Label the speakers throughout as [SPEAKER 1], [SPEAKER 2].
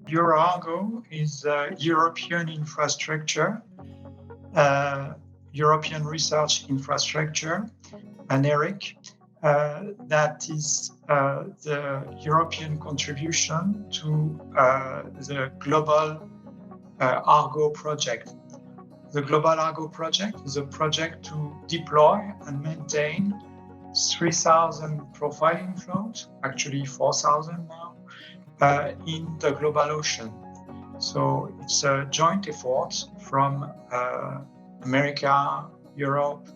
[SPEAKER 1] Euro-Argo is a European infrastructure, European research infrastructure, an ERIC, that is the European contribution to the global Argo project. The Global Argo project is a project to deploy and maintain 3,000 profiling floats, actually 4,000 now, in the global ocean. So it's a joint effort from America, Europe,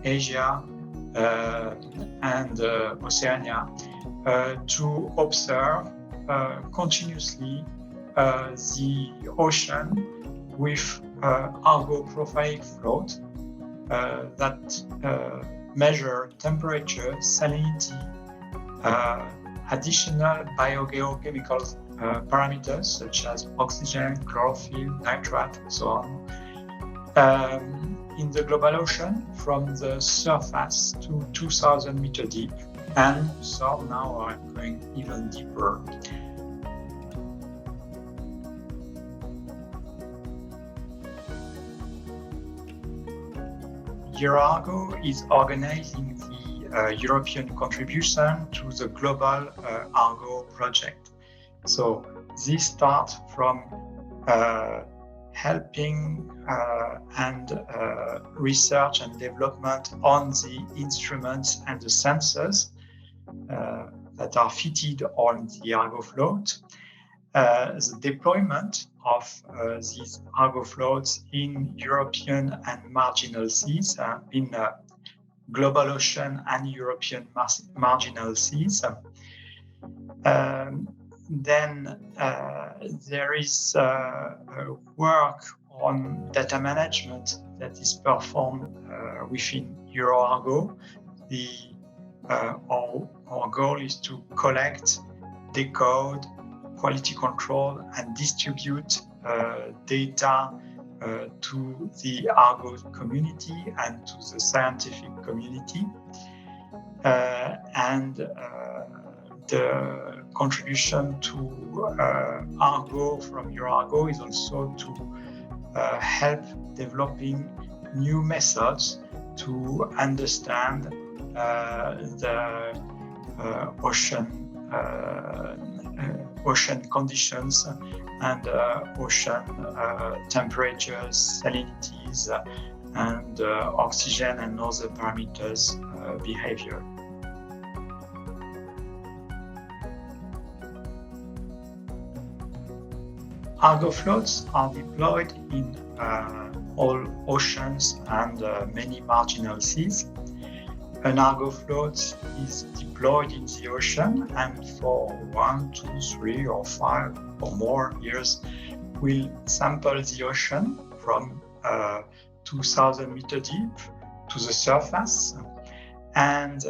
[SPEAKER 1] Asia, and Oceania to observe continuously the ocean with Argo profiling float that measure temperature, salinity, additional biogeochemical parameters such as oxygen, chlorophyll, nitrate, and so on, in the global ocean from the surface to 2,000 meters deep, and some now are going even deeper. Euro-Argo is organizing the European contribution to the global Argo project. So this starts from helping and research and development on the instruments and the sensors that are fitted on the Argo float, the deployment of these Argo floats in European and marginal seas, in global ocean and European marginal seas. Then there is work on data management that is performed within Euro-Argo. Our goal is to collect, decode, quality control, and distribute data to the Argo community and to the scientific community. And the contribution to Argo from Euro-Argo is also to help developing new methods to understand the ocean conditions and ocean temperatures, salinities, and oxygen and other parameters behavior. Argo floats are deployed in all oceans and many marginal seas. An Argo float is deployed in the ocean and for 1, 2, 3, or 5 or more years will sample the ocean from 2,000 meters deep to the surface and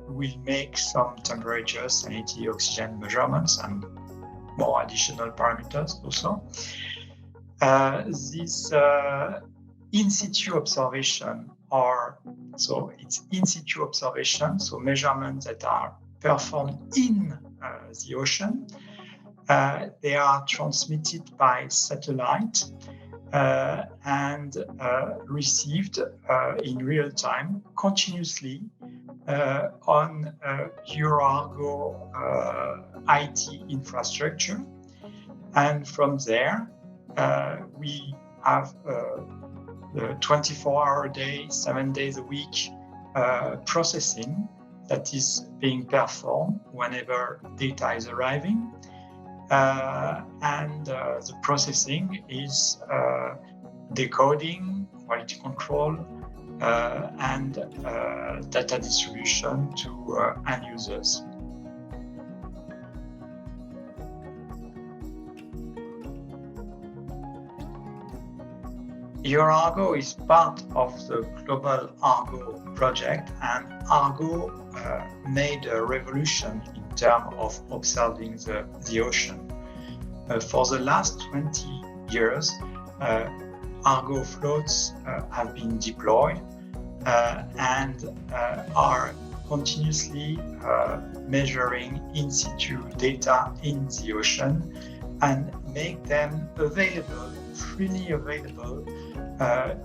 [SPEAKER 1] will make some temperature, salinity, oxygen measurements and more additional parameters also. This in situ observation it's in situ observation, so measurements that are performed in the ocean. They are transmitted by satellite and received in real time continuously on Euro-Argo IT infrastructure. And from there, we have the 24-hour day, 7 days a week processing that is being performed whenever data is arriving. And the processing is decoding, quality control, and data distribution to end users. Euro-Argo is part of the global Argo project, and Argo made a revolution in terms of observing the ocean. For the last 20 years, Argo floats have been deployed and are continuously measuring in situ data in the ocean and make them available, freely available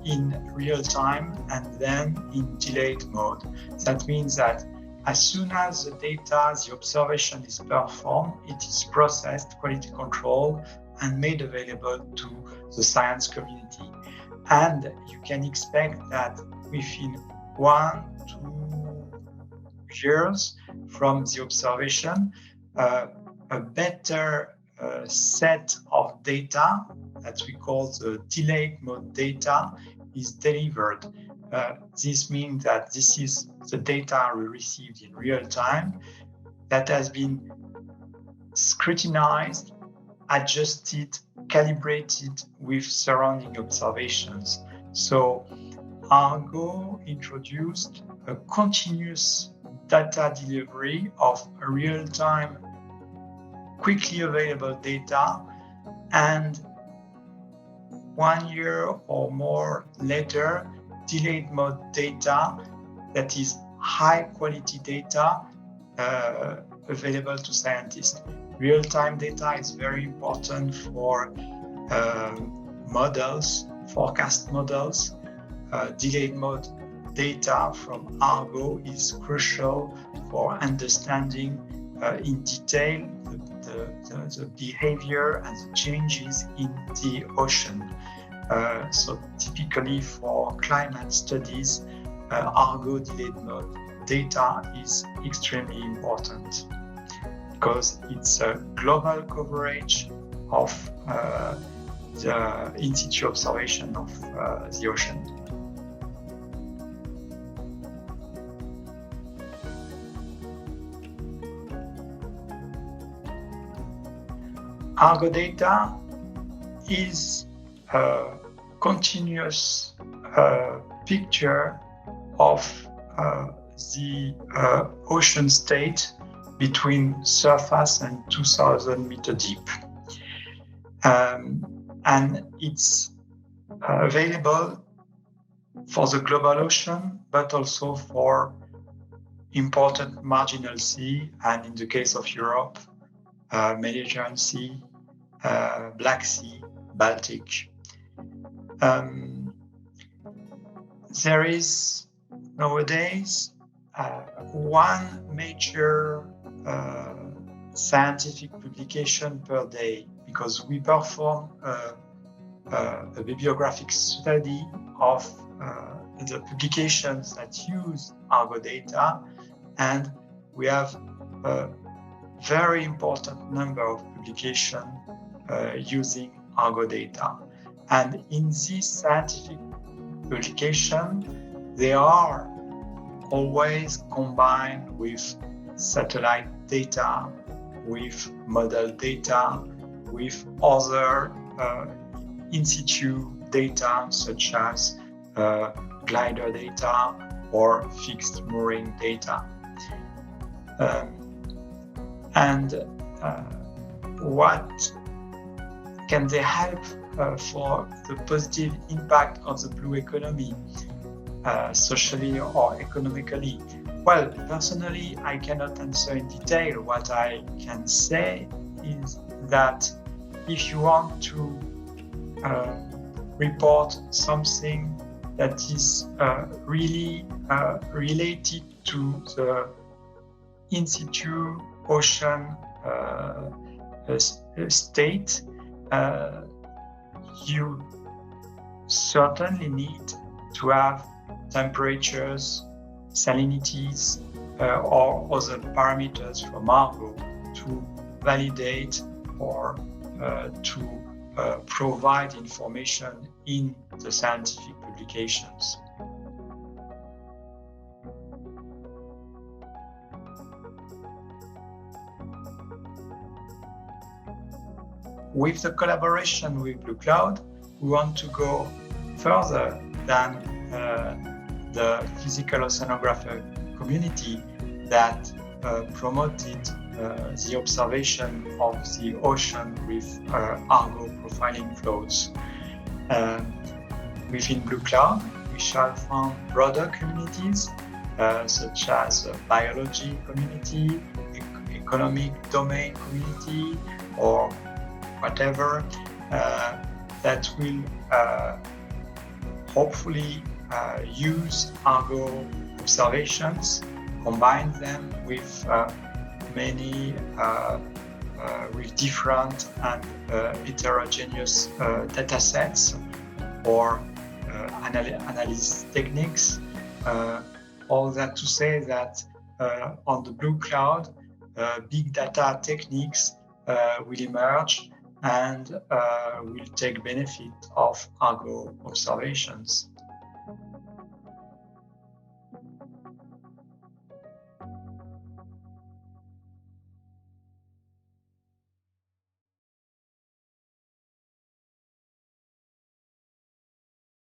[SPEAKER 1] in real time and then in delayed mode. That means that as soon as the data, the observation is performed, it is processed, quality controlled, and made available to the science community. And you can expect that within 1 to 2 years from the observation, a better set of data that we call the delayed mode data is delivered. This means that this is the data we received in real time that has been scrutinized, adjusted, calibrated with surrounding observations. So Argo introduced a continuous data delivery of real-time, quickly available data, and 1 year or more later, delayed mode data that is high quality data available to scientists. Real-time data is very important for models, forecast models. Delayed mode data from Argo is crucial for understanding in detail the behavior and the changes in the ocean. So typically for climate studies, Argo delayed mode data is extremely important because it's a global coverage of the in situ observation of the ocean. Argo data is a continuous picture of the ocean state between surface and 2,000 meter deep. And it's available for the global ocean, but also for important marginal sea, and in the case of Europe, Mediterranean Sea, Black Sea, Baltic. There is nowadays one major scientific publication per day, because we perform a bibliographic study of the publications that use Argo data, and we have a very important number of publications using Argo data. And in this scientific publication, they are always combined with satellite data, with model data, with other in situ data such as glider data or fixed mooring data. What can they help for the positive impact of the blue economy, socially or economically? Well, personally, I cannot answer in detail. What I can say is that if you want to report something that is really related to the in situ ocean state, you certainly need to have temperatures, salinities, or other parameters from Argo to validate or to provide information in the scientific publications. With the collaboration with Blue Cloud, we want to go further than the physical oceanographer community that promoted the observation of the ocean with Argo profiling floats. Within Blue Cloud, we shall find broader communities such as biology community, economic domain community, or whatever that will hopefully use Argo observations, combine them with many with different and heterogeneous data sets or analysis techniques. All that to say that on the Blue Cloud, big data techniques will emerge and will take benefit of Argo observations.